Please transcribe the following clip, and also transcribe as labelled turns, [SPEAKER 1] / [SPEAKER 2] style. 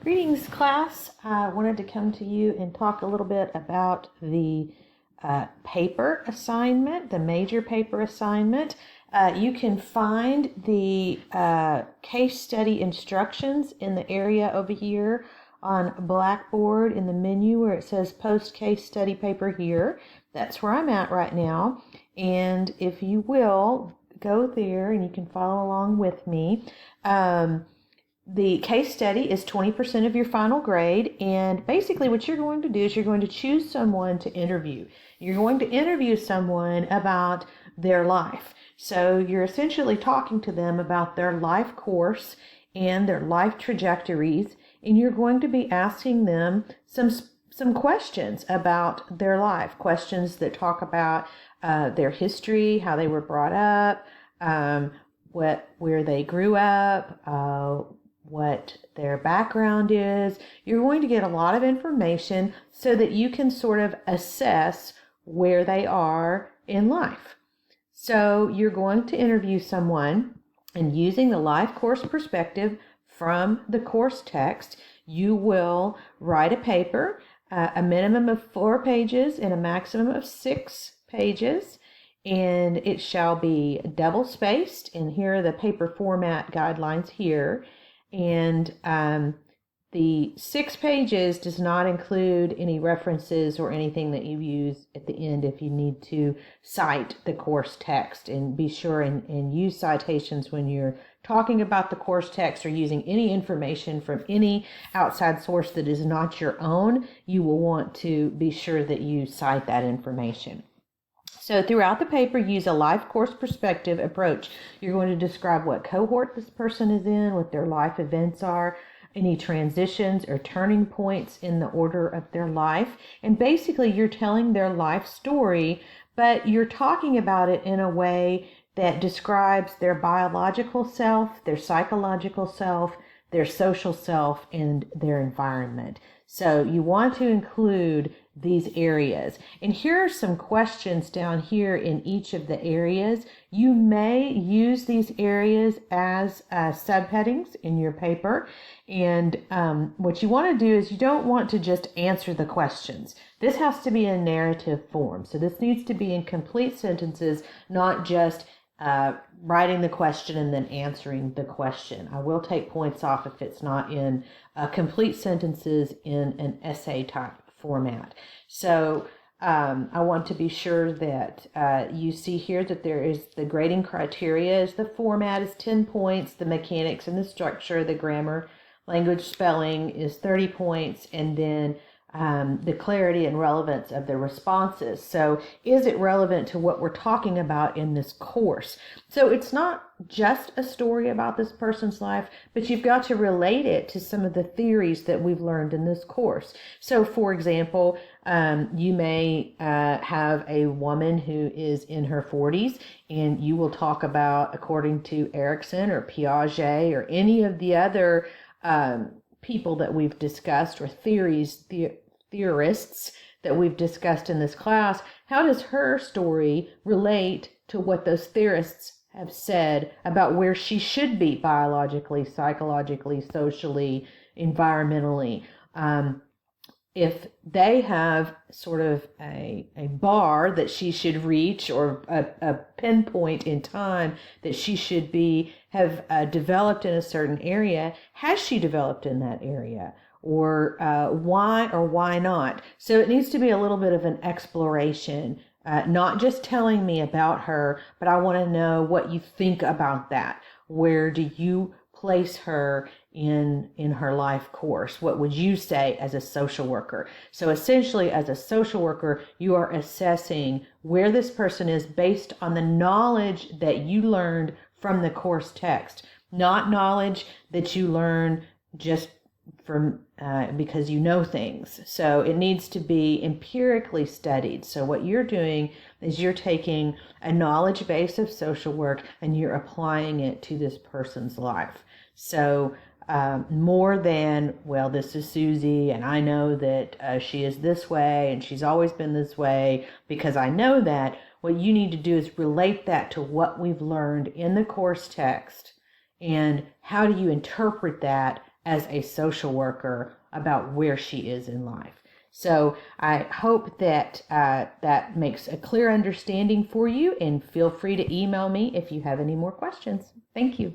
[SPEAKER 1] Greetings, class. I wanted to come to you and talk a little bit about the paper assignment, the major paper assignment. You can find the case study instructions in the area over here on Blackboard in the menu where it says post case study paper here. That's where I'm at right now. And if you will, go there and you can follow along with me. The case study is 20% of your final grade, and basically what you're going to do is you're going to choose someone to interview. You're going to interview someone about their life. So you're essentially talking to them about their life course and their life trajectories, and you're going to be asking them some questions about their life, questions that talk about their history, how they were brought up, where they grew up, what their background is. You're going to get a lot of information so that you can sort of assess where they are in life. So you're going to interview someone, and using the life course perspective from the course text, you will write a paper, a minimum of 4 pages and a maximum of 6 pages. And it shall be double spaced. And here are the paper format guidelines here. And the 6 pages does not include any references or anything that you use at the end if you need to cite the course text. And be sure and use citations when you're talking about the course text or using any information from any outside source that is not your own. You will want to be sure that you cite that information. So throughout the paper, use a life course perspective approach. You're going to describe what cohort this person is in, what their life events are, any transitions or turning points in the order of their life. And basically, you're telling their life story, but you're talking about it in a way that describes their biological self, their psychological self, their social self, and their environment. So you want to include these areas. And here are some questions down here in each of the areas. You may use these areas as subheadings in your paper. And what you want to do is you don't want to just answer the questions. This has to be in narrative form. So this needs to be in complete sentences, not just writing the question and then answering the question. I will take points off if it's not in complete sentences in an essay type format. So I want to be sure that you see here that there is the grading criteria is the format is 10 points, the mechanics and the structure, the grammar, language, spelling is 30 points, and then the clarity and relevance of the responses. So is it relevant to what we're talking about in this course? So it's not just a story about this person's life, but you've got to relate it to some of the theories that we've learned in this course. So for example, you may have a woman who is in her 40s, and you will talk about, according to Erickson or Piaget or any of the other people that we've discussed, or theorists that we've discussed in this class, how does her story relate to what those theorists have said about where she should be biologically, psychologically, socially, environmentally? If they have sort of a bar that she should reach, or a pinpoint in time that she should have developed in a certain area, has she developed in that area? Or why or why not? So it needs to be a little bit of an exploration, not just telling me about her, but I want to know what you think about that. Where do you place her in her life course? What would you say as a social worker? So essentially, as a social worker, you are assessing where this person is based on the knowledge that you learned from the course text, not knowledge that you learn just from because you know things. So it needs to be empirically studied. So what you're doing is you're taking a knowledge base of social work and you're applying it to this person's life. So more than, well, this is Susie and I know that she is this way and she's always been this way because I know that. What you need to do is relate that to what we've learned in the course text, and how do you interpret that as a social worker about where she is in life. So I hope that that makes a clear understanding for you, and feel free to email me if you have any more questions. Thank you.